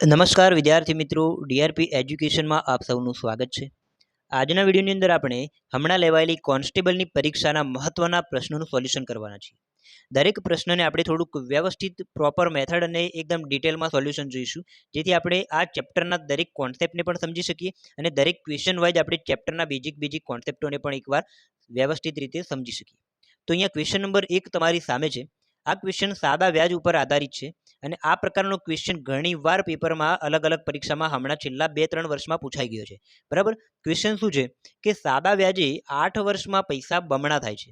નમસ્કાર વિદ્યાર્થી મિત્રો, ડીઆરપી એજ્યુકેશનમાં આપ સૌનું સ્વાગત છે। આજના વિડીયોની અંદર આપણે હમણાં લેવાયેલી કોન્સ્ટેબલની પરીક્ષાના મહત્વના પ્રશ્નોનું સોલ્યુશન કરવાના છીએ। દરેક પ્રશ્નને આપણે થોડુંક વ્યવસ્થિત પ્રોપર મેથડ અને એકદમ ડિટેલમાં સોલ્યુશન જોઈશું, જેથી આપણે આ ચેપ્ટરના દરેક કોન્સેપ્ટને પણ સમજી શકીએ અને દરેક ક્વેશ્ચન વાઇઝ આપણે ચેપ્ટરના બેઝિક કોન્સેપ્ટોને પણ એકવાર વ્યવસ્થિત રીતે સમજી શકીએ। તો અહીંયા ક્વેશ્ચન નંબર 1 તમારી સામે છે। આ ક્વેશ્ચન સાદા વ્યાજ ઉપર આધારિત છે અને આ પ્રકારનો ક્વેશ્ચન ઘણીવાર પેપરમાં અલગ અલગ પરીક્ષામાં હમણાં છેલ્લા 2-3 વર્ષમાં પૂછાઈ ગયો છે। બરાબર, ક્વેશ્ચન શું છે કે સાદા વ્યાજે 8 વર્ષમાં પૈસા બમણા થાય છે,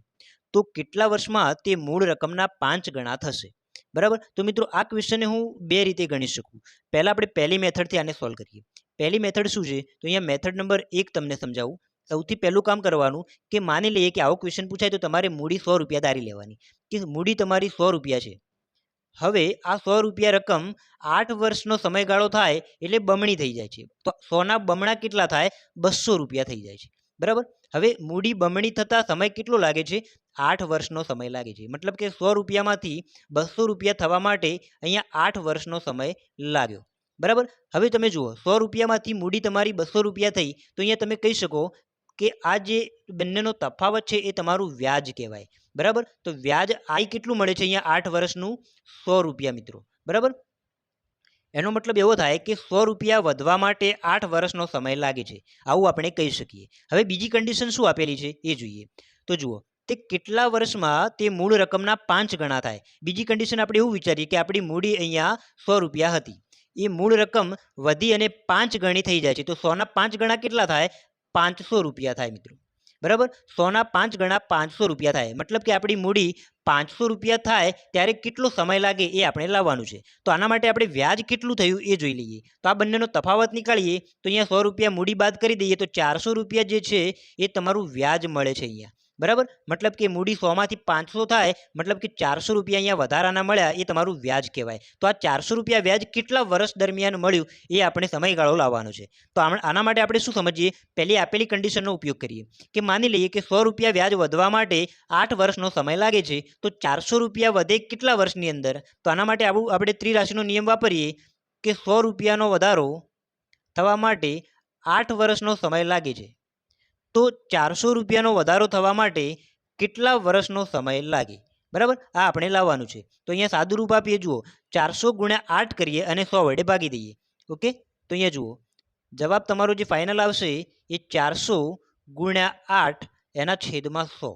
તો કેટલા વર્ષમાં તે મૂળ રકમના 5 ગણા થશે? બરાબર, તો મિત્રો આ ક્વેશ્ચનને હું બે રીતે ગણી શકું। પહેલા આપણે પહેલી મેથડથી આને સોલ્વ કરીએ। પહેલી મેથડ શું છે, તો અહીંયા મેથડ નંબર 1 તમને સમજાવું। સૌથી પહેલું કામ કરવાનું કે માની લઈએ કે આવો ક્વેશ્ચન પૂછાય તો તમારે મૂડી 100 રૂપિયા ધારી લેવાની કે મૂડી તમારી 100 રૂપિયા છે। હવે આ 100 રૂપિયા રકમ 8 વર્ષનો સમયગાળો થાય એટલે બમણી થઈ જાય છે, તો 100 ના બમણા કેટલા થાય? 200 રૂપિયા થઈ જાય છે। બરાબર, હવે મૂડી બમણી થતા સમય કેટલો લાગે છે? 8 વર્ષનો સમય લાગે છે। મતલબ કે 100 રૂપિયામાંથી 200 રૂપિયા થવા માટે અહીંયા 8 વર્ષનો સમય લાગ્યો। બરાબર, હવે તમે જુઓ 100 રૂપિયામાંથી મૂડી તમારી 200 રૂપિયા થઈ, તો અહીંયા તમે કહી શકો કે આ જે બંનેનો તફાવત છે એ તમારું વ્યાજ કહેવાય। બરાબર, તો વ્યાજ આઈ કેટલું મળે છે અહીંયા 8 વર્ષનું? 100 રૂપિયા મિત્રો। બરાબર, એનો મતલબ એવો થાય કે 100 રૂપિયા વધવા માટે 8 વર્ષનો સમય લાગે છે, આવું આપણે કહી શકીએ। હવે બીજી કન્ડિશન શું આપેલી છે એ જોઈએ। તો જુઓ, તે કેટલા વર્ષમાં તે મૂળ રકમના 5 ગણા થાય? બીજી કન્ડિશન આપણે એવું વિચારીએ કે આપણી મૂડી અહીંયા 100 રૂપિયા હતી, એ મૂળ રકમ વધી અને 5 ગણી થઈ જાય છે, તો 100 ના 5 ગણા કેટલા થાય? 500 રૂપિયા થાય મિત્રો। બરાબર, 100 ના 5 ગણા 500 રૂપિયા થાય, મતલબ કે આપણી મૂડી 500 રૂપિયા થાય ત્યારે કેટલો સમય લાગે એ આપણે લાવવાનું છે। તો આના માટે આપણે વ્યાજ કેટલું થયું એ જોઈ લઈએ। તો આ બંનેનો તફાવત નીકાળીએ તો અહીંયા 100 રૂપિયા મૂડી બાદ કરી દઈએ તો 400 રૂપિયા જે છે એ તમારું વ્યાજ મળે છે અહીંયા। બરાબર, મતલબ કે મૂડી 100 માંથી 500 થાય, મતલબ કે 400 રૂપિયા અહીંયા વધારાના મળ્યા, એ તમારું વ્યાજ કહેવાય। તો આ 400 રૂપિયા વ્યાજ કેટલા વર્ષ દરમિયાન મળ્યું એ આપણે સમયગાળો લાવવાનો છે। તો આના માટે આપણે શું સમજીએ? પહેલી આપેલી કન્ડિશનનો ઉપયોગ કરીએ કે માની લઈએ કે 100 રૂપિયા વ્યાજ વધવા માટે 8 વર્ષનો સમય લાગે છે, તો 400 રૂપિયા વધે કેટલા વર્ષની અંદર? તો આના માટે આપણે ત્રિરાશિનો નિયમ વાપરીએ કે 100 રૂપિયાનો વધારો થવા માટે 8 વર્ષનો સમય લાગે છે, તો 400 રૂપિયાનો વધારો થવા માટે કેટલા વર્ષનો સમય લાગે? બરાબર, આ આપણે લાવવાનું છે। તો અહીંયા સાદું રૂપ આપીએ, જુઓ 400 ગુણ્યા 8 કરીએ અને 100 વડે ભાગી દઈએ। ઓકે, તો અહીંયા જુઓ જવાબ તમારો જે ફાઇનલ આવશે એ 400 ગુણ્યા 8 એના છેદમાં 100।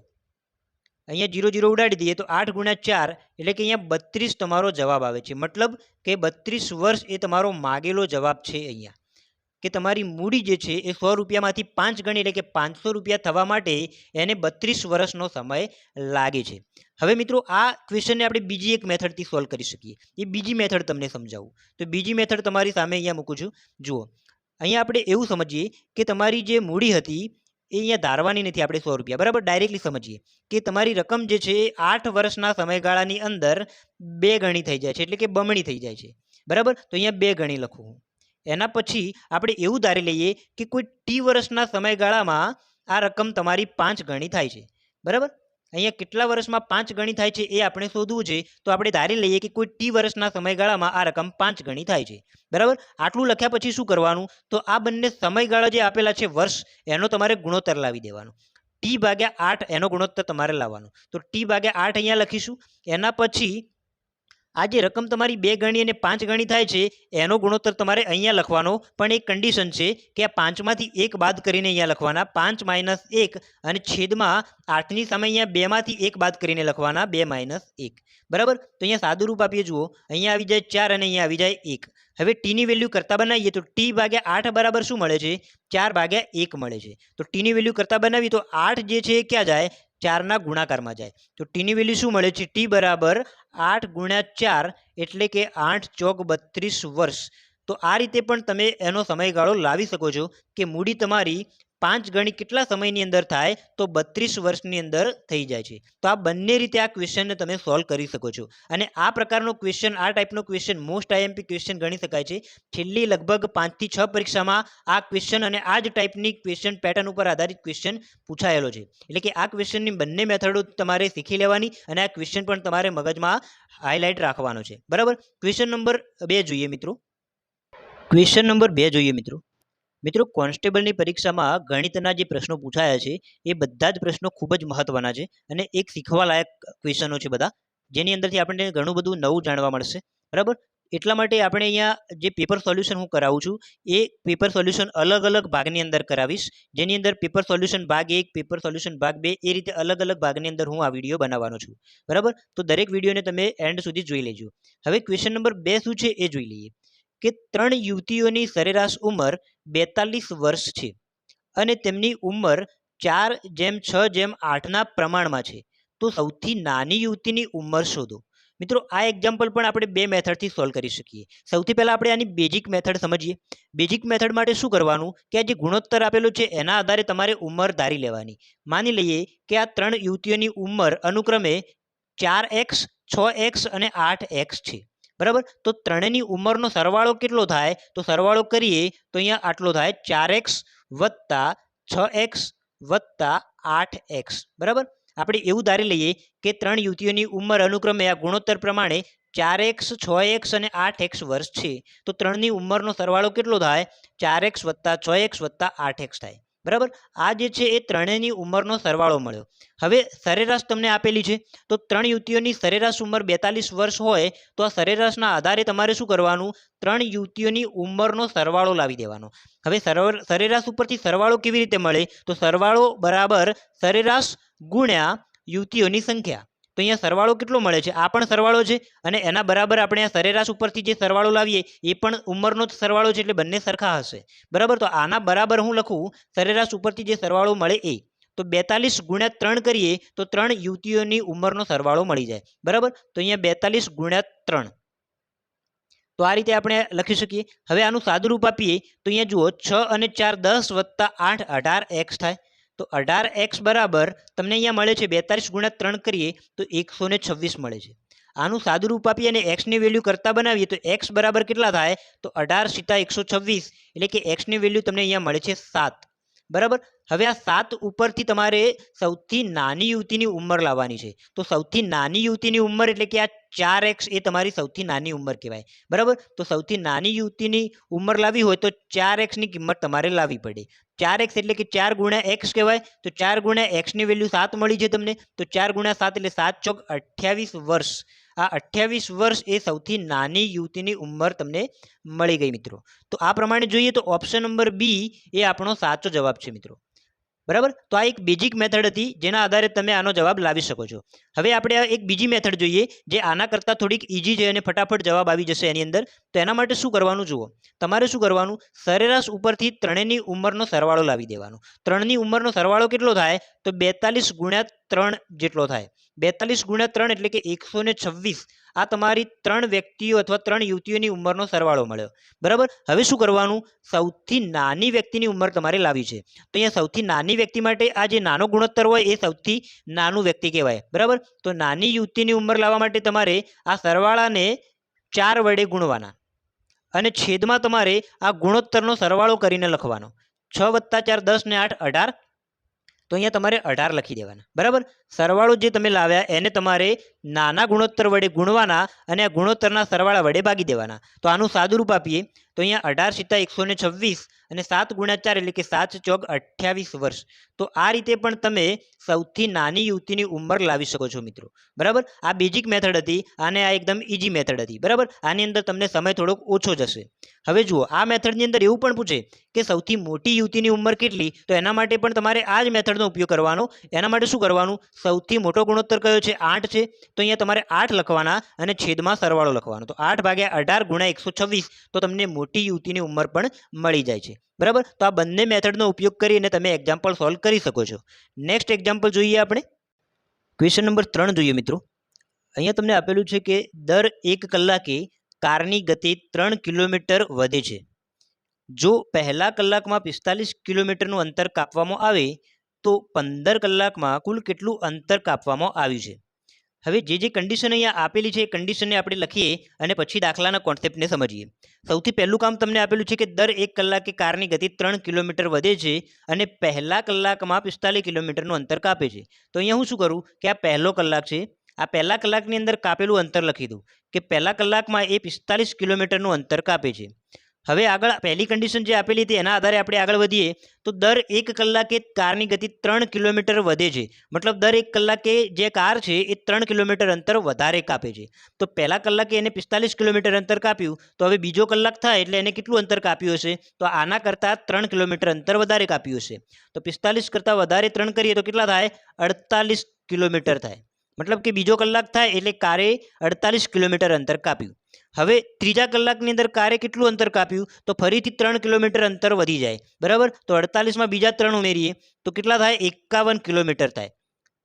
અહીંયા 0 0 ઉડાડી દઈએ તો 8 ગુણ્યા 4 એટલે કે અહીંયા 32 તમારો જવાબ આવે છે। મતલબ કે 32 વર્ષ એ તમારો માગેલો જવાબ છે અહીંયા, કે તમારી મૂડી જે છે એ 100 રૂપિયામાંથી 5 ગણી એટલે કે 500 રૂપિયા થવા માટે એને 32 વર્ષનો સમય લાગે છે। હવે મિત્રો આ ક્વેશ્ચનને આપણે બીજી એક મેથડથી સોલ્વ કરી શકીએ। એ બીજી મેથડ તમને સમજાવું। તો બીજી મેથડ તમારી સામે અહીંયા મૂકું છું। જુઓ, અહીંયા આપણે એવું સમજીએ કે તમારી જે મૂડી હતી એ અહીંયા ધારવાની નથી આપણે 100 રૂપિયા। બરાબર, ડાયરેક્ટલી સમજીએ કે તમારી રકમ જે છે એ 8 વર્ષના સમયગાળાની અંદર 2 ગણી થઈ જાય છે, એટલે કે બમણી થઈ જાય છે। બરાબર, તો અહીંયા 2 ગણી લખું હું। એના પછી આપણે એવું ધારી લઈએ કે કોઈ ટી વર્ષના સમયગાળામાં આ રકમ તમારી 5 ગણી થાય છે। બરાબર, અહીંયા કેટલા વર્ષમાં 5 ગણી થાય છે એ આપણે શોધવું છે, તો આપણે ધારી લઈએ કે કોઈ ટી વર્ષના સમયગાળામાં આ રકમ 5 ગણી થાય છે। બરાબર, આટલું લખ્યા પછી શું કરવાનું? તો આ બંને સમયગાળા જે આપેલા છે વર્ષ, એનો તમારે ગુણોત્તર લાવી દેવાનો। ટી ભાગ્યા 8 એનો ગુણોત્તર તમારે લાવવાનો, તો ટી ભાગ્યા 8 અહીંયા લખીશું। એના પછી આ જે રકમ તમારી 2 ગણી અને 5 ગણી થાય છે એનો ગુણોત્તર તમારે અહીંયા લખવાનો, પણ એક કન્ડિશન છે કે આ 5 માંથી 1 બાદ કરીને અહીંયા લખવાના, 5 - 1 અને છેદમાં 8ની સામે અહીંયા 2 માંથી 1 બાદ કરીને લખવાના, 2 - 1। બરાબર, તો અહીંયા સાદું રૂપ આપીએ, જુઓ અહીંયા આવી જાય 4 અને અહીંયા આવી જાય 1। હવે ટીની વેલ્યુ કરતા બનાવીએ તો ટી ભાગ્યા 8 બરાબર શું મળે છે? 4 ભાગ્યા 1 મળે છે। તો ટીની વેલ્યુ કરતા બનાવીએ તો 8 જે છે એ ક્યાં જાય? 4 ના ગુણાકારમાં જાય। તો ટીની વેલ્યુ શું મળે છે? ટી બરાબર 8 ગુણ્યા 4 એટલે કે 8 ચોક 32 વર્ષ। તો આ રીતે પણ તમે એનો સમયગાળો લાવી શકો છો કે મૂડી તમારી 5 ગણી કેટલા સમયની અંદર થાય? તો 32 વર્ષની અંદર થઈ જાય છે। તો આ બંને રીતે આ ક્વેશ્ચનને તમે સોલ્વ કરી શકો છો। અને આ પ્રકારનો ક્વેશ્ચન, આ ટાઈપનો ક્વેશ્ચન મોસ્ટ આઈએમપી ક્વેશ્ચન ગણી શકાય છે। છેલ્લી લગભગ 5 થી 6 પરીક્ષામાં આ ક્વેશ્ચન અને આ જ ટાઈપની ક્વેશ્ચન પેટર્ન ઉપર આધારિત ક્વેશ્ચન પૂછાયેલો છે। એટલે કે આ ક્વેશ્ચનની બંને મેથડો તમારે શીખી લેવાની અને આ ક્વેશ્ચન પણ તમારે મગજમાં હાઇલાઇટ રાખવાનો છે। બરાબર, ક્વેશ્ચન નંબર 2 જોઈએ મિત્રો। ક્વેશ્ચન નંબર 2 જોઈએ મિત્રો. મિત્રો, કોન્સ્ટેબલની પરીક્ષામાં ગણિતના જે પ્રશ્નો પૂછાયા છે એ બધા જ પ્રશ્નો ખૂબ જ મહત્વના છે અને એક શીખવા લાયક ક્વેશ્ચનો છે બધા, જેની અંદરથી આપણને ઘણું બધું નવું જાણવા મળશે. બરાબર, એટલા માટે આપણે અહીંયા જે પેપર સોલ્યુશન હું કરાવું છું એ પેપર સોલ્યુશન અલગ અલગ ભાગની અંદર કરાવીશ, જેની અંદર પેપર સોલ્યુશન ભાગ 1, પેપર સોલ્યુશન ભાગ 2 એ રીતે અલગ અલગ ભાગની અંદર હું આ વિડીયો બનાવવાનો છું. બરાબર, તો દરેક વિડીયોને તમે એન્ડ સુધી જોઈ લેજો. હવે ક્વેશ્ચન નંબર 2 શું છે એ જોઈ લઈએ કે 3 યુવતીઓની સરેરાશ ઉંમર 42 વર્ષ છે અને તેમની ઉંમર 4:6:8ના પ્રમાણમાં છે, તો સૌથી નાની યુવતીની ઉંમર શોધો. મિત્રો, આ એક્ઝામ્પલ પણ આપણે 2 મેથડથી સોલ્વ કરી શકીએ. સૌથી પહેલાં આપણે આની બેઝિક મેથડ સમજીએ. બેઝિક મેથડ માટે શું કરવાનું કે આ જે ગુણોત્તર આપેલો છે એના આધારે તમારે ઉંમર ધારી લેવાની. માની લઈએ કે આ 3 યુવતીઓની ઉંમર અનુક્રમે 4x, 6x અને 8x છે. બરાબર, તો ત્રણેયની ઉંમરનો સરવાળો કેટલો થાય? તો સરવાળો કરીએ તો અહીંયા આટલો થાય 4x વત્તા 6x વત્તા 8x. બરાબર, આપણે એવું ધારી લઈએ કે 3 યુવતીઓની ઉંમર અનુક્રમે આ ગુણોત્તર પ્રમાણે 4x, 6x અને 8x વર્ષ છે, તો ત્રણની ઉંમરનો સરવાળો કેટલો થાય? 4x વત્તા 6x વત્તા 8x થાય. બરાબર, આ જે છે એ ત્રણેયની ઉંમરનો સરવાળો મળ્યો. હવે સરેરાશ તમને આપેલી છે, તો 3 યુવતીઓની સરેરાશ ઉંમર 42 વર્ષ હોય તો આ સરેરાશના આધારે તમારે શું કરવાનું? 3 યુવતીઓની ઉંમરનો સરવાળો લાવી દેવાનો. હવે સરેરાશ ઉપરથી સરવાળો કેવી રીતે મળે? તો સરવાળો બરાબર સરેરાશ ગુણ્યા યુવતીઓની સંખ્યા. તો અહીંયા સરવાળો કેટલો મળે છે? આ પણ સરવાળો છે અને એના બરાબર આપણે આ સરેરાશ ઉપરથી જે સરવાળો લાવીએ એ પણ ઉંમરનો જ સરવાળો છે, એટલે બંને સરખા હશે. બરાબર, તો આના બરાબર હું લખું સરેરાશ ઉપરથી જે સરવાળો મળે એ. તો 42 ગુણ્યા 3 કરીએ તો 3 યુવતીઓની ઉંમરનો સરવાળો મળી જાય. બરાબર, તો અહીંયા 42 ગુણ્યા 3. તો આ રીતે આપણે લખી શકીએ. હવે આનું સાદુરૂપ આપીએ તો અહીંયા જુઓ 6 અને 4 10 વત્તા 8 18x થાય. તો 18x બરાબર તમને અહીંયા મળે છે 42 ગુણ્યા 3 કરીએ તો 126 મળે છે. આનું સાદુરૂપ આપીએ અને એક્સની વેલ્યુ કરતા બનાવીએ તો એક્સ બરાબર કેટલા થાય? તો 18 સીતા 126, એટલે કે એક્સની વેલ્યુ તમને અહીંયા મળે છે 7. બરાબર, હવે આ 7 ઉપરથી તમારે સૌથી નાની યુવતીની ઉંમર લાવવાની છે. તો સૌથી નાની યુવતીની ઉંમર એટલે કે આ 4x એ તમારી સૌથી નાની ઉંમર કહેવાય. બરાબર, તો સૌથી નાની યુવતીની ઉંમર લાવી હોય તો 4x ની કિંમત તમારે લાવવી પડે. 4x એટલે કે 4 ગુણ્યા x કહેવાય. તો 4 ગુણ્યા x ની વેલ્યુ 7 મળી છે તમને. તો 4 ગુણ્યા 7 એટલે 7 ચોક 28 વર્ષ. આ 28 વર્ષ એ સૌથી નાની યુવતીની ઉંમર તમને મળી ગઈ મિત્રો. તો આ પ્રમાણે જોઈએ તો ઓપ્શન નંબર બી એ આપણો સાચો જવાબ છે મિત્રો. બરાબર, તો આ એક બેઝિક મેથડ હતી જેના આધારે તમે આનો જવાબ લાવી શકો છો. હવે આપણે એક બીજી મેથડ જોઈએ જે આના કરતાં થોડીક ઇઝી છે અને ફટાફટ જવાબ આવી જશે એની અંદર. તો એના માટે શું કરવાનું જુઓ, તમારે શું કરવાનું? સરેરાશ ઉપરથી ત્રણેયની ઉંમરનો સરવાળો લાવી દેવાનો. ત્રણની ઉંમરનો સરવાળો કેટલો થાય? તો 42 ગુણ્યા 3 જેટલો થાય. 42 ગુણ્યા 3 એટલે કે 126. આ તમારી 3 વ્યક્તિઓ અથવા 3 યુવતીઓની ઉંમરનો સરવાળો મળ્યો. બરાબર, હવે શું કરવાનું? સૌથી નાની વ્યક્તિની ઉંમર તમારે લાવી છે. તો અહીંયા સૌથી નાની વ્યક્તિ માટે આ જે નાનો ગુણોત્તર હોય એ સૌથી નાનું વ્યક્તિ કહેવાય. બરાબર, તો નાની યુવતીની ઉંમર લાવવા માટે તમારે આ સરવાળાને 4 વડે ગુણવાના અને છેદમાં તમારે આ ગુણોત્તરનો સરવાળો કરીને લખવાનો. 6 વત્તા 4 10 ને 8 18. તો અહીંયા તમારે 18 લખી દેવાના. બરાબર, સરવાળો જે તમે લાવ્યા એને તમારે નાના ગુણોત્તર વડે ગુણવાના અને આ ગુણોત્તરના સરવાળા વડે ભાગી દેવાના. તો આનું સાદુરૂપ આપીએ તો અહીંયા 18 સીતા 126 અને 7 ગુણ્યા 4 એટલે કે 7 ચોક 28 વર્ષ. તો આ રીતે પણ તમે સૌથી નાની યુવતીની ઉંમર લાવી શકો છો મિત્રો. બરાબર, આ બેઝિક મેથડ હતી અને આ એકદમ ઇઝી મેથડ હતી. બરાબર, આની અંદર તમને સમય થોડોક ઓછો જશે. હવે જુઓ, આ મેથડની અંદર એવું પણ પૂછે કે સૌથી મોટી યુવતીની ઉંમર કેટલી? તો એના માટે પણ તમારે આ જ મેથડનો ઉપયોગ કરવાનો. એના માટે શું કરવાનું? સૌથી મોટો ગુણોત્તર કયો છે? 8 છે. તો અહીંયા તમારે 8 લખવાના અને છેદમાં સરવાળો લખવાનો. તો 8 ભાગ્યા 18 ગુણ્યા 126 તો તમને મોટી યુવતીની ઉંમર પણ મળી જાય છે. બરાબર, તો આ બંને મેથડનો ઉપયોગ કરીને તમે એક્ઝામ્પલ સોલ્વ કરી શકો છો. નેક્સ્ટ એક્ઝામ્પલ જોઈએ આપણે. ક્વેશ્ચન નંબર 3 જોઈએ મિત્રો. અહીંયા તમને આપેલું છે કે દર 1 કલાકે કારની ગતિ 3 કિલોમીટર વધે છે. જો પહેલા કલાકમાં 45 કિલોમીટરનું અંતર કાપવામાં આવે તો 15 કલાકમાં કુલ કેટલું અંતર કાપવામાં આવ્યું છે? હવે જે કન્ડિશન અહીંયા આપેલી છે એ કન્ડિશનને આપણે લખીએ અને પછી દાખલાના કોન્સેપ્ટને સમજીએ. સૌથી પહેલું કામ તમને આપેલું છે કે દર 1 કલાકે કારની ગતિ 3 કિલોમીટર વધે છે અને પહેલા કલાકમાં 45 કિલોમીટરનું અંતર કાપે છે. તો અહીંયા હું શું કરું કે આ પહેલો કલાક છે, આ પહેલા કલાકની અંદર કાપેલું અંતર લખી દઉં કે પહેલા કલાકમાં એ 45 કિલોમીટરનું અંતર કાપે છે. હવે આગળ પહેલી કન્ડિશન જે આપેલી હતી એના આધારે આપણે આગળ વધીએ તો દર 1 કલાકે કારની ગતિ 3 કિલોમીટર વધે છે, મતલબ દર 1 કલાકે જે કાર છે એ 3 કિલોમીટર અંતર વધારે કાપે છે. તો પહેલા કલાકે એને 45 કિલોમીટર અંતર કાપ્યું, તો હવે બીજો કલાક થાય એટલે એને કેટલું અંતર કાપ્યું હશે? તો આના કરતાં 3 કિલોમીટર અંતર વધારે કાપ્યું હશે. તો 45 કરતાં વધારે 3 કરીએ તો કેટલા થાય? 48 કિલોમીટર થાય. મતલબ કે બીજો કલાક થાય એટલે કારે 48 કિલોમીટર અંતર કાપ્યું. હવે ત્રીજા કલાકની અંદર કારે કેટલું અંતર કાપ્યું? તો ફરીથી 3 કિલોમીટર અંતર વધી જાય, બરાબર. તો 48માં બીજા 3 ઉમેરીએ તો કેટલા થાય? 51 કિલોમીટર થાય.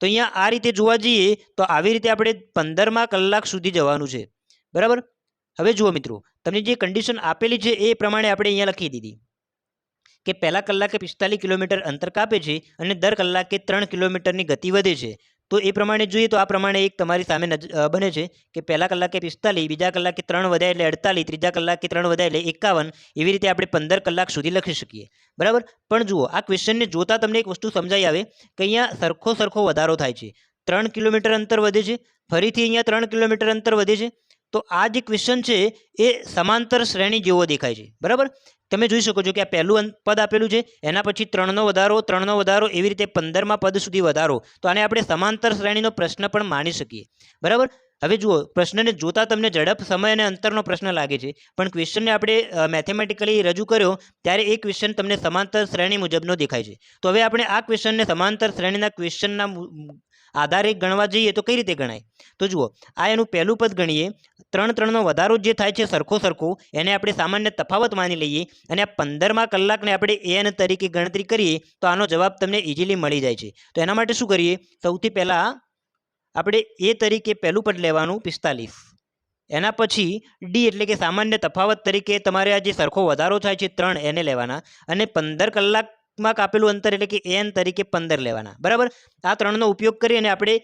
તો અહીંયા આ રીતે જોવા જઈએ તો આવી રીતે આપણે 15મા કલાક સુધી જવાનું છે, બરાબર. હવે જુઓ મિત્રો, તમને જે કન્ડિશન આપેલી છે એ પ્રમાણે આપણે અહીંયા લખી દીધી કે પહેલા કલાકે 45 કિલોમીટર અંતર કાપે છે અને દર કલાકે 3 કિલોમીટરની ગતિ વધે છે. તો એ પ્રમાણે જોઈએ તો આ પ્રમાણે એક તમારી સામે બને છે કે પહેલા કલાકે 45, બીજા કલાકે 3 વધ્યા એટલે 48, ત્રીજા કલાકે 3 વધ્યા એટલે 51. એવી રીતે આપણે 15 કલાક સુધી લખી શકીએ, બરાબર. પણ જુઓ, આ ક્વેશ્ચનને જોતા તમને એક વસ્તુ સમજાઈ આવે કે અહીંયા સરખો વધારો થાય છે. 3 કિલોમીટર અંતર વધે છે, ફરીથી અહીંયા 3 કિલોમીટર અંતર વધે છે. તો આ જે ક્વેશ્ચન છે એ સમાંતર શ્રેણી જેવો દેખાય છે, બરાબર. તમે જોઈ શકો છો કે આ પહેલું પદ આપેલું છે, એના પછી 3નો વધારો, એવી રીતે 15મા પદ સુધી વધારો. તો આને આપણે સમાંતર શ્રેણીનો પ્રશ્ન પણ માની શકીએ, બરાબર. હવે જુઓ, પ્રશ્નને જોતા તમને ઝડપ, સમય અને અંતરનો પ્રશ્ન લાગે છે, પણ ક્વેશ્ચનને આપણે મેથેમેટિકલી રજૂ કર્યો ત્યારે એ ક્વેશ્ચન તમને સમાંતર શ્રેણી મુજબનો દેખાય છે. તો હવે આપણે આ ક્વેશ્ચનને સમાંતર શ્રેણીના ક્વેશ્ચનના આધારે ગણવા જઈએ તો કઈ રીતે ગણાય? તો જુઓ, આ એનું પહેલું પદ ગણીએ. 3નો વધારો જે થાય છે સરખો એને આપણે સામાન્ય તફાવત માની લઈએ અને આ 15મા કલાકને આપણે n તરીકે ગણતરી કરીએ તો આનો જવાબ તમને ઇઝીલી મળી જાય છે. તો એના માટે શું કરીએ? સૌથી પહેલાં આપણે a તરીકે પહેલું પદ લેવાનું 45. એના પછી d એટલે કે સામાન્ય તફાવત તરીકે તમારે આ જે સરખો વધારો થાય છે 3 એને લેવાના, અને 15 કલાકમાં કાપેલું અંતર એટલે કે n તરીકે 15 લેવાના, બરાબર. આ 3નો ઉપયોગ કરી અને આપણે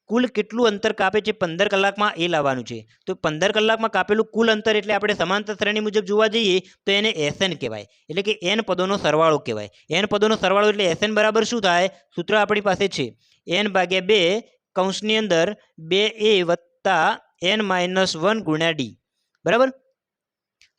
કુલ કેટલું અંતર કાપે છે 15 કલાકમાં એ લાવવાનું છે. તો 15 કલાકમાં કાપેલું કુલ અંતર એટલે આપણે સમાંતર શ્રેણી મુજબ જોવા જઈએ તો એને SN કહેવાય, એટલે કે n પદોનો સરવાળો કહેવાય. n પદોનો સરવાળો એટલે SN બરાબર શું થાય? સૂત્ર આપણી પાસે છે n/2 કૌંસની અંદર 2a વત્તા n-1 ગુણ્યા d, બરાબર.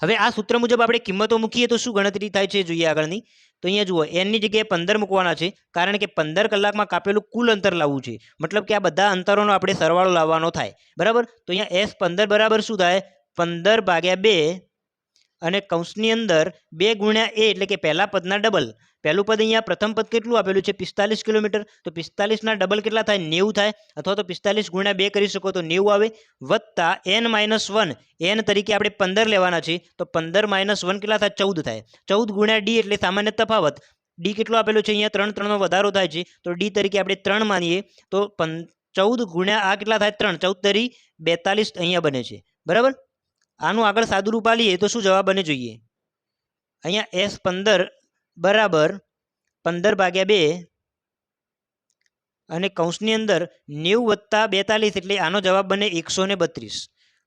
હવે આ સૂત્ર મુજબ આપણે કિંમતો મૂકીએ તો શું ગણતરી થાય છે જોઈએ આગળની. તો અહીંયા જુઓ, એનની જગ્યાએ 15 મૂકવાના છે, કારણ કે 15 કલાકમાં કાપેલું કુલ અંતર લાવવું છે. મતલબ કે આ બધા અંતરોનો આપણે સરવાળો લાવવાનો થાય, બરાબર. તો અહીંયા S15 બરાબર શું થાય? 15/2 અને કૌંસની અંદર 2 ગુણ્યા a એટલે કે પહેલા પદના ડબલ. પહેલું પદ અહીંયા પ્રથમ પદ કેટલું આપેલું છે? 45 કિલોમીટર. તો 45ના ડબલ કેટલા થાય? 90 થાય, અથવા તો 45 ગુણ્યા 2 કરી શકો તો 90 આવે, વત્તા n-1. n તરીકે આપણે 15 લેવાના છે, તો 15 - 1 કેટલા થાય? 14 થાય. 14 ગુણ્યા d એટલે સામાન્ય તફાવત. d કેટલો આપેલો છે? અહીંયા 3નો વધારો થાય છે, તો d તરીકે આપણે 3 માનીએ તો 14 ગુણ્યા આ કેટલા થાય? 3. 14 તરી 42 અહીંયા બને છે, બરાબર. આનું આગળ સાદું રૂપ આલીએ તો શું જવાબ બને જોઈએ? અહીંયા S15 બરાબર 15/2 અને કૌંસની અંદર 90 + 42 એટલે આનો જવાબ બને 132.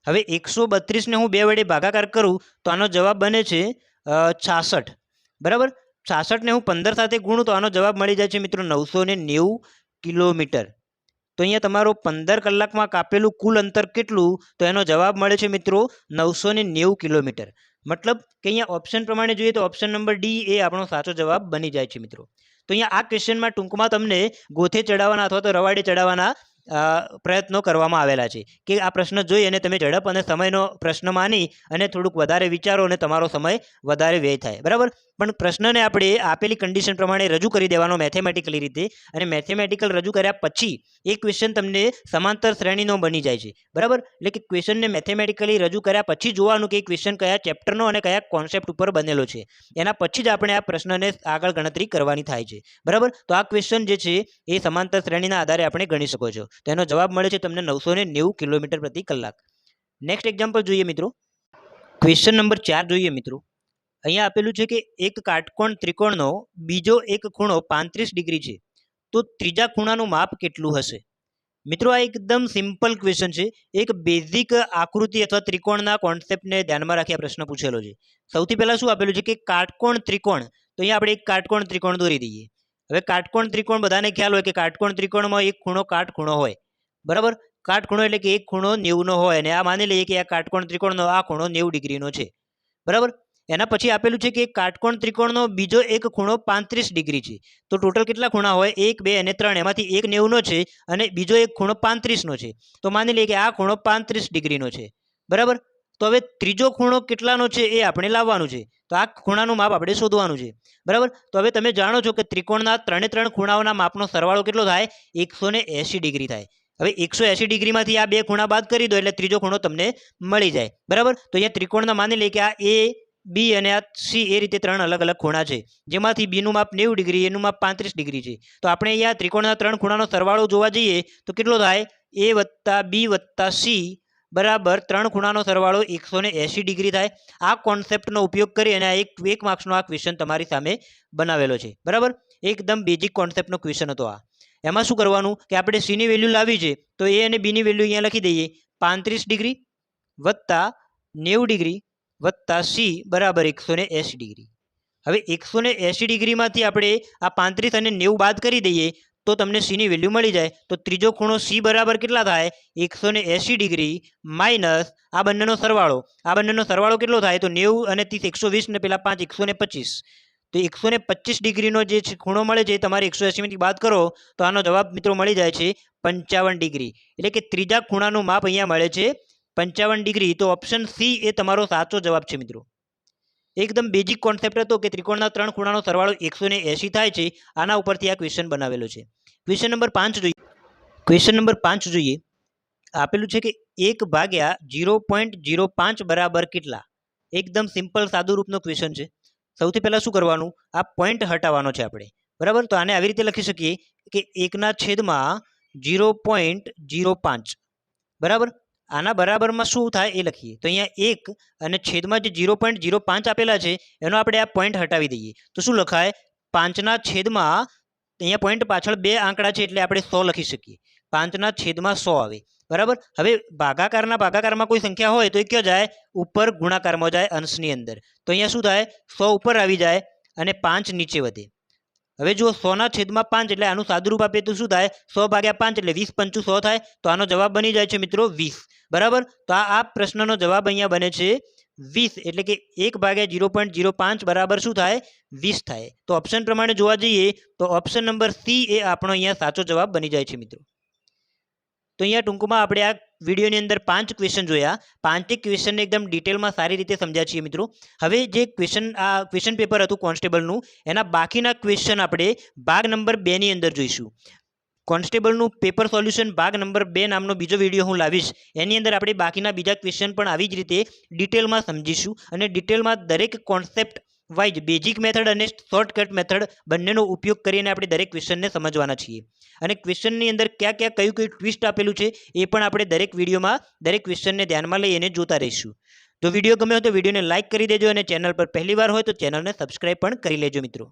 હવે 132ને હું 2 વડે ભાગાકાર કરું તો આનો જવાબ બને છે 66, બરાબર. 66ને હું 15 સાથે ગુણું તો આનો જવાબ મળી જાય છે મિત્રો 990 કિલોમીટર. તો અહીંયા તમારો 15 કલાકમાં કાપેલું કુલ અંતર કેટલું? તો એનો જવાબ મળે છે મિત્રો 990 કિલોમીટર. મતલબ કે અહીંયા ઓપ્શન પ્રમાણે જોઈએ તો ઓપ્શન નંબર ડી એ આપણો સાચો જવાબ બની જાય છે મિત્રો. તો અહીંયા આ ક્વેશ્ચનમાં ટૂંકમાં તમને ગોથે ચડાવવાના અથવા તો રવાડે ચડાવવાના પ્રયત્નો કરવામાં આવેલા છે કે આ પ્રશ્ન જોઈ અને તમે ઝડપ અને સમયનો પ્રશ્ન માની અને થોડુંક વધારે વિચારો અને તમારો સમય વધારે વ્યય થાય, બરાબર. પણ પ્રશ્નને આપણે આપેલી કન્ડિશન પ્રમાણે રજૂ કરી દેવાનો મેથેમેટિકલી રીતે, અને મેથેમેટિકલ રજૂ કર્યા પછી એ ક્વેશ્ચન તમને સમાંતર શ્રેણીનો બની જાય છે, બરાબર. એટલે કે ક્વેશ્ચનને મેથેમેટિકલી રજૂ કર્યા પછી જોવાનું કે ક્વેશ્ચન કયા ચેપ્ટરનો અને કયા કોન્સેપ્ટ ઉપર બનેલો છે. એના પછી જ આપણે આ પ્રશ્નને આગળ ગણતરી કરવાની થાય છે, બરાબર. તો આ ક્વેશ્ચન જે છે એ સમાંતર શ્રેણીના આધારે આપણે ગણી શકો છો. તો એનો જવાબ મળે છે તમને 990 કિલોમીટર પ્રતિ કલાક. નેક્સ્ટ એક્ઝામ્પલ જોઈએ મિત્રો. ક્વેશ્ચન નંબર 4 જોઈએ મિત્રો. અહીંયા આપેલું છે કે એક કાટકોણ ત્રિકોણનો બીજો એક ખૂણો 35 ડિગ્રી છે, તો ત્રીજા ખૂણાનું માપ કેટલું હશે? મિત્રો આ એકદમ સિમ્પલ ક્વેશ્ચન છે. એક બેઝિક આકૃતિ અથવા ત્રિકોણના કોન્સેપ્ટને ધ્યાનમાં રાખી આ પ્રશ્ન પૂછેલો છે. સૌથી પહેલાં શું આપેલું છે કે કાટકોણ ત્રિકોણ. તો અહીંયા આપણે એક કાટકોણ ત્રિકોણ દોરી દઈએ. હવે કાટકોણ ત્રિકોણ બધાને ખ્યાલ હોય કે કાટકોણ ત્રિકોણમાં એક ખૂણો કાટખૂણો હોય, બરાબર. કાટખૂણો એટલે કે એક ખૂણો 90નો હોય, અને આ માની લઈએ કે આ કાટકોણ ત્રિકોણનો આ ખૂણો 90 ડિગ્રીનો છે, બરાબર. એના પછી આપેલું છે કે કાટકોણ ત્રિકોણનો બીજો એક ખૂણો 35 ડિગ્રી છે. તો ટોટલ કેટલા ખૂણા હોય? 1, 2 અને 3. એમાંથી એક 90નો છે અને બીજો એક ખૂણો 35નો છે. તો માની લઈએ કે આ ખૂણો 35 ડિગ્રીનો છે, બરાબર. તો હવે ત્રીજો ખૂણો કેટલાનો છે એ આપણે લાવવાનું છે. તો આ ખૂણાનું માપ આપણે શોધવાનું છે, બરાબર. તો હવે તમે જાણો છો કે ત્રિકોણના 3 ખૂણાઓના માપનો સરવાળો કેટલો થાય? 180 ડિગ્રી થાય. હવે 180 ડિગ્રીમાંથી આ બે ખૂણા બાદ કરી દો એટલે ત્રીજો ખૂણો તમને મળી જાય, બરાબર. તો અહીંયા ત્રિકોણના માની લઈએ કે આ એ, બી અને આ સી એ રીતે 3 અલગ અલગ ખૂણા છે, જેમાંથી બીનું માપ 90 ડિગ્રી, એનું માપ 35 ડિગ્રી છે. તો આપણે અહીંયા ત્રિકોણના 3 ખૂણાનો સરવાળો જોવા જઈએ તો કેટલો થાય? એ વત્તા બી વત્તા સી બરાબર 3 ખૂણાનો સરવાળો 180 ડિગ્રી થાય. આ કોન્સેપ્ટનો ઉપયોગ કરી અને એક માર્ક્સનો આ ક્વેશ્ચન તમારી સામે બનાવેલો છે, બરાબર. એકદમ બેઝિક કોન્સેપ્ટનો ક્વેશ્ચન હતો આ. એમાં શું કરવાનું કે આપણે સીની વેલ્યુ લાવી છે તો એ અને બીની વેલ્યુ અહીંયા લખી દઈએ. 35 ડિગ્રી વત્તા 90 ડિગ્રી વત્તા સી બરાબર 180 ડિગ્રી. હવે 180 ડિગ્રીમાંથી આપણે આ 35 અને 90 બાદ કરી દઈએ તો તમને સીની વેલ્યુ મળી જાય. તો ત્રીજો ખૂણો સી બરાબર કેટલા થાય? 180 ડિગ્રી માઇનસ આ બંનેનો સરવાળો. આ બંનેનો સરવાળો કેટલો થાય? તો 90 અને 30 120 ને પેલા 5 125. તો 125 ડિગ્રીનો જે ખૂણો મળે છે તમારે 180માંથી બાદ કરો તો આનો જવાબ મિત્રો મળી જાય છે 55 ડિગ્રી. એટલે કે ત્રીજા ખૂણાનું માપ અહીંયા મળે છે 55 ડિગ્રી. તો ઓપ્શન સી એ તમારો સાચો જવાબ છે મિત્રો. એકદમ બેઝિક કોન્સેપ્ટ હતો કે ત્રિકોણના 3 ખૂણાનો સરવાળો 180 થાય છે. આના ઉપરથી આ ક્વેશ્ચન બનાવેલો છે. ક્વેશ્ચન નંબર 5 જોઈએ. ક્વેશ્ચન નંબર 5 જોઈએ. આપેલું છે કે 1/0.05 બરાબર કેટલા? એકદમ સિમ્પલ સાદું રૂપનો ક્વેશ્ચન છે. સૌથી પહેલાં શું કરવાનું? આ પોઈન્ટ હટાવવાનો છે આપણે, બરાબર. તો આને આવી રીતે લખી શકીએ કે 1/0.05 બરાબર. આના બરાબરમાં શું થાય એ લખીએ. તો અહીંયા 1 અને છેદમાં જે 0.05 આપેલા છે એનો આપણે આ પોઈન્ટ હટાવી દઈએ તો શું લખાય? 5ના છેદમાં, અહીંયા પોઈન્ટ પાછળ 2 આંકડા છે એટલે આપણે 100 લખી શકીએ. 5ના છેદમાં 100 આવે, બરાબર. હવે ભાગાકારમાં કોઈ સંખ્યા હોય તો એ ક્યાં જાય? ઉપર ગુણાકારમાં જાય, અંશની અંદર. તો અહીંયા શું થાય? 100 ઉપર આવી જાય અને 5 નીચે વધે. હવે જો 100ના છેદમાં 5 એટલે આનું સાદુરૂપ આપીએ તો શું થાય? 100 ભાગ્યા 5 એટલે 20 પંચું 100 થાય. તો આનો જવાબ બની જાય છે મિત્રો 20, બરાબર. તો આ પ્રશ્નનો જવાબ અહીંયા બને છે 20. એટલે કે 1/0.05 બરાબર શું થાય? 20 થાય. તો ઓપ્શન પ્રમાણે જોવા જઈએ તો ઓપ્શન નંબર સી એ આપણો અહીંયા સાચો જવાબ બની જાય છે મિત્રો. તો અહીંયા ટૂંકમાં આપણે આ વિડીયોની અંદર 5 ક્વેશ્ચન જોયા. 5 ક્વેશ્ચનને એકદમ ડિટેલમાં સારી રીતે સમજ્યા છીએ મિત્રો. હવે જે ક્વેશ્ચન પેપર હતું કોન્સ્ટેબલનું એના બાકીના ક્વેશ્ચન આપણે ભાગ નંબર 2ની અંદર જોઈશું. કોન્સ્ટેબલનું પેપર સોલ્યુશન ભાગ નંબર 2 નામનો બીજો વિડીયો હું લાવીશ. એની અંદર આપણે બાકીના બીજા ક્વેશ્ચન પણ આવી જ રીતે ડિટેલમાં સમજીશું અને ડિટેલમાં દરેક કોન્સેપ્ટ વાઇઝ બેઝિક મેથડ અને શોર્ટકટ મેથડ બંનેનો ઉપયોગ કરીને આપણે દરેક ક્વેશ્ચનને સમજવાના છીએ. અને ક્વેશ્ચનની અંદર કયું ટ્વિસ્ટ આપેલું છે એ પણ આપણે દરેક વિડીયોમાં દરેક ક્વેશ્ચનને ધ્યાનમાં લઈ એને જોતા રહીશું. જો વિડીયો ગમ્યો હોય તો વિડીયોને લાઇક કરી દેજો અને ચેનલ પર પહેલીવાર હોય તો ચેનલને સબસ્ક્રાઇબ પણ કરી લેજો મિત્રો.